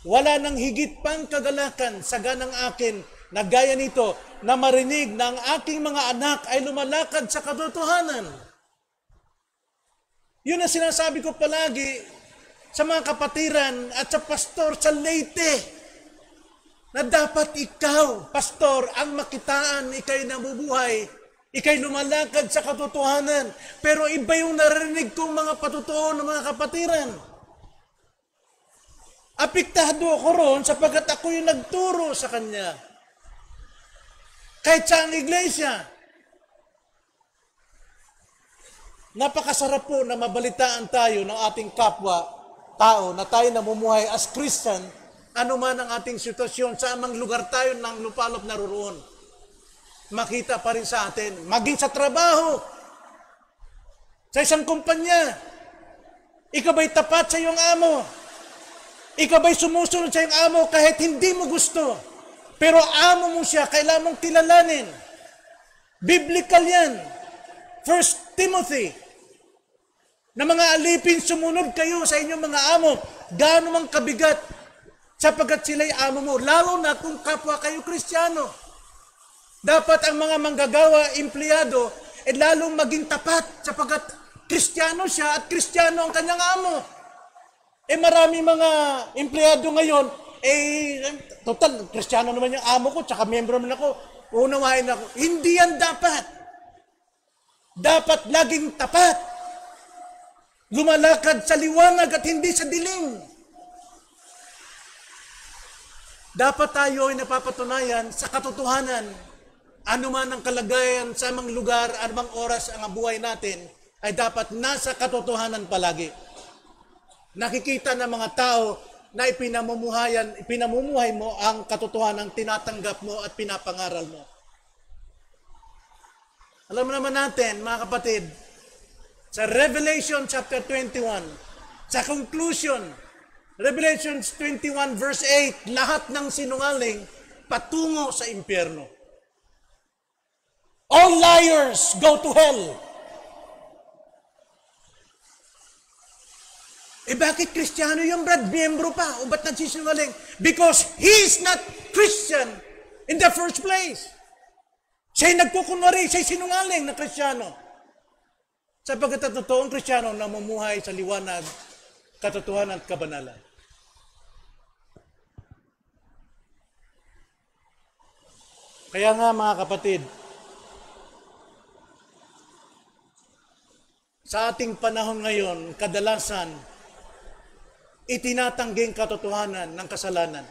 Wala nang higit pang kagalakan sa ganang akin na gaya nito na marinig na ang aking mga anak ay lumalakad sa katotohanan. Yun ang sinasabi ko palagi sa mga kapatiran at sa pastor sa Leyte. Na dapat ikaw, pastor, ang makitaan, ikay nabubuhay, ikay lumalakad sa katotohanan. Pero iba yung narinig kong mga patotoo ng mga kapatiran. Apektado ako roon sapagkat ako yung nagturo sa kanya. Kahit sa ang iglesia. Napakasarap po na mabalitaan tayo ng ating kapwa, tao, na tayo namumuhay as Christian, ano man ang ating sitwasyon, sa amang lugar tayo ng lupalop naroon. Makita pa rin sa atin, maging sa trabaho, sa isang kumpanya, ikaw ba'y tapat sa iyong amo? Ikaw ba'y sumusunod sa iyong amo kahit hindi mo gusto? Pero amo mo siya, kailangan mong kilalanin. Biblical yan. 1 Timothy, na mga alipin, sumunod kayo sa inyong mga amo, gaano mang kabigat, sapagkat sila'y amo mo, lalo na kung kapwa kayo Kristiyano. Dapat ang mga manggagawa, empleyado, lalong maging tapat, sapagkat Kristiyano siya at Kristiyano ang kanyang amo. Marami mga empleyado ngayon, total, Kristiyano naman yung amo ko, tsaka miyembro naman ako, unawain ako. Hindi yan dapat. Dapat laging tapat. Lumalakad sa liwanag at hindi sa dilim. Dapat tayo ay napapatunayan sa katotohanan. Ano man ang kalagayan sa amang lugar, anumang oras ang buhay natin, ay dapat nasa katotohanan palagi. Nakikita ng mga tao na ipinamumuhay mo ang katotohanan, tinatanggap mo at pinapangaral mo. Alam mo naman natin, mga kapatid, sa Revelation chapter 21, sa conclusion, Revelation 21 verse 8, lahat ng sinungaling patungo sa impyerno. All liars go to hell. Bakit Kristiyano yung Brad? Miyembro pa. O ba't nagsisinungaling? Because he's not Christian in the first place. Siya'y nagkukunwari, siya'y sinungaling na Kristiyano. Sapagkat ang totoong Kristiyano na mamumuhay sa liwanag, katotohanan at kabanalan. Kaya nga mga kapatid, sa ating panahon ngayon, kadalasan, itinatangging katotohanan ng kasalanan.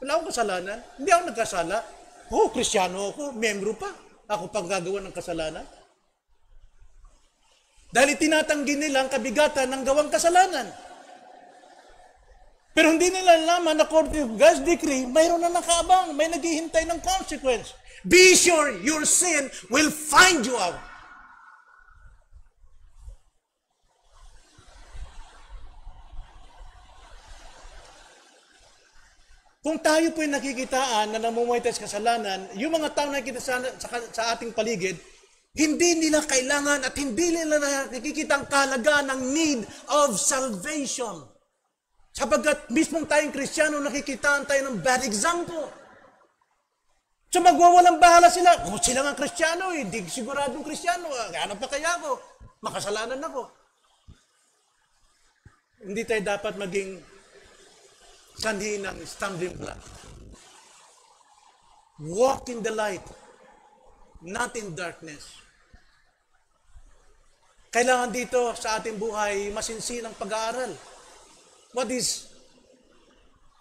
Wala akong kasalanan. Hindi ako nagkasala. Kristiyano ako, miyembro pa. Ako pang gagawa ng kasalanan. Dahil itinatanggi nila ang kabigatan ng gawang kasalanan. Pero hindi nila nalaman na according to God's decree, mayroon na nakaabang, may naghihintay ng consequence. Be sure your sin will find you out. Kung tayo po ay nakikitaan na namumuhay tayo sa kasalanan, yung mga tao na nakikita sa ating paligid, hindi nila kailangan at hindi nila nakikita ang kahalagaan ng need of salvation. Sapagkat mismong tayong Kristiyano, nakikitaan tayo ng bad example. So magwawalang bahala sila. Kung sila nga Kristiyano, hindi siguradong Kristiyano. Ano pa kaya ako? Makasalanan ako. Hindi tayo dapat maging sanhi ng stumbling block. Walk in the light, not in darkness. Kailangan dito sa ating buhay masinsinang pag-aaral.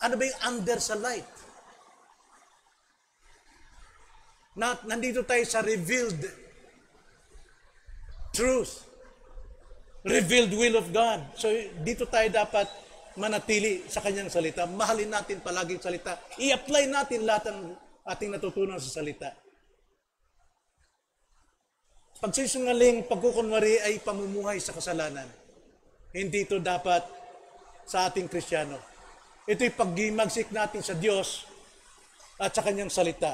Ano ba yung under sa light? Nandito tayo sa revealed truth. Revealed will of God. So dito tayo dapat manatili sa kanyang salita. Mahalin natin palaging salita. I-apply natin lahat ng ating natutunan sa salita. Pagsisinungaling, pagkukunwari ay pamumuhay sa kasalanan. Hindi ito dapat sa ating Kristiyano. Ito'y paggimagsik natin sa Diyos at sa kanyang salita.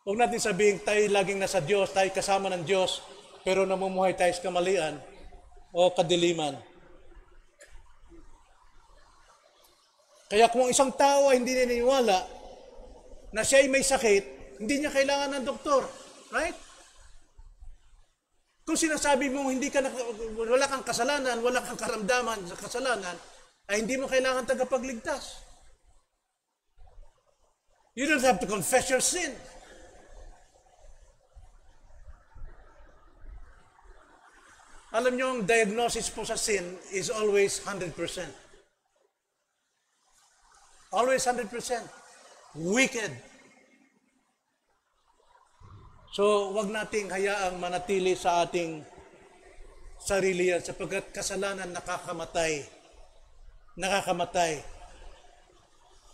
Huwag natin sabihin tayo laging nasa Diyos, tayo kasama ng Diyos, pero namumuhay tayo sa kamalian o kadiliman. Kaya kung isang tao ay hindi naniniwala na siya ay may sakit, hindi niya kailangan ng doktor. Right? Kung sinasabi mo wala kang kasalanan, wala kang karamdaman sa kasalanan, ay hindi mo kailangan tagapagligtas. You don't have to confess your sin. Alam niyo, ang diagnosis po sa sin is always 100%. Always 100%. Wicked. So, wag nating hayaang manatili sa ating sarili yan sapagkat kasalanan nakakamatay. Nakakamatay.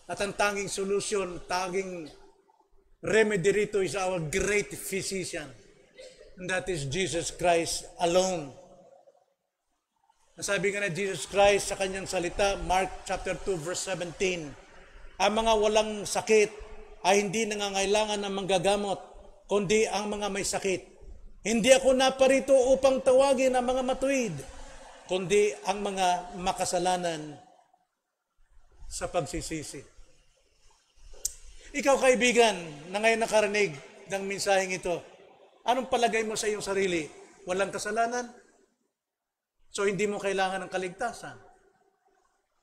At ang tanging solution, tanging remedy rito is our great physician. And that is Jesus Christ alone. Nasabi nga na Jesus Christ sa kanyang salita, Mark chapter 2 verse 17, ang mga walang sakit ay hindi nangangailangan ng manggagamot, kundi ang mga may sakit. Hindi ako naparito upang tawagin ang mga matuwid, kundi ang mga makasalanan sa pagsisisi. Ikaw kaibigan, na ngayon nakarinig ng mensaheng ito, anong palagay mo sa iyong sarili? Walang kasalanan? So hindi mo kailangan ng kaligtasan.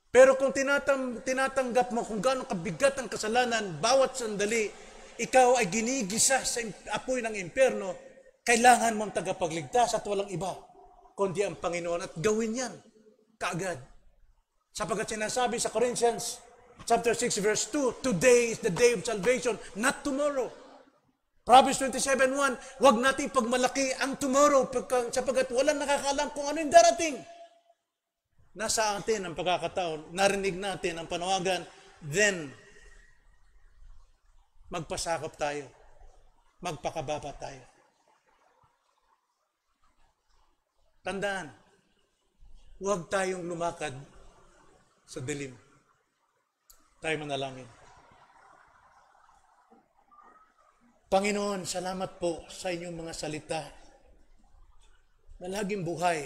Pero kung tinatanggap mo kung gaano kabigat ang kasalanan, bawat sandali, ikaw ay ginigisa sa apoy ng impyerno, kailangan mong tagapagligtas at walang iba, kundi ang Panginoon. At gawin yan kaagad. Sapagkat sinasabi sa Corinthians chapter 6 verse 2, today is the day of salvation, not tomorrow. Proverbs 27:1, huwag nating pagmalaki ang tomorrow sapagkat walang nakakaalam kung ano yung darating. Nasa atin ang pagkakataon, narinig natin ang panawagan, then magpasakop tayo, magpakababa tayo. Tandaan, huwag tayong lumakad sa dilim. Tayo manalangin. Panginoon, salamat po sa inyong mga salita na laging buhay,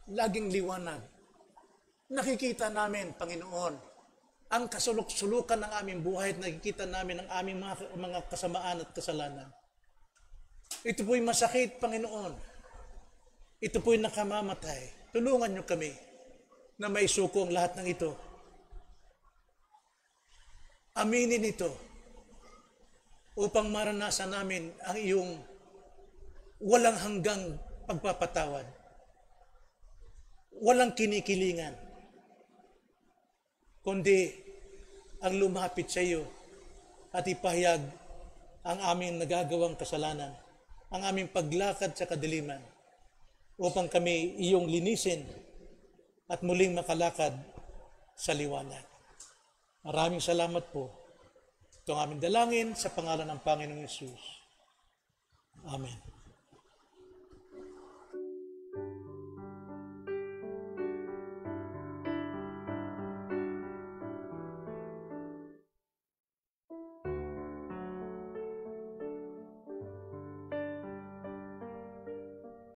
laging liwanag. Nakikita namin, Panginoon, ang kasuluk-sulukan ng aming buhay at nakikita namin ang aming mga kasamaan at kasalanan. Ito po'y masakit, Panginoon. Ito po'y nakamamatay. Tulungan niyo kami na maisuko ang lahat ng ito. Aminin ito upang maranasan namin ang iyong walang hanggang pagpapatawad. Walang kinikilingan, kundi ang lumapit sa iyo at ipahayag ang aming nagagawang kasalanan, ang aming paglakad sa kadiliman, upang kami iyong linisin at muling makalakad sa liwanag. Maraming salamat po. Ito ang aming dalangin sa pangalan ng Panginoong Yesus. Amen.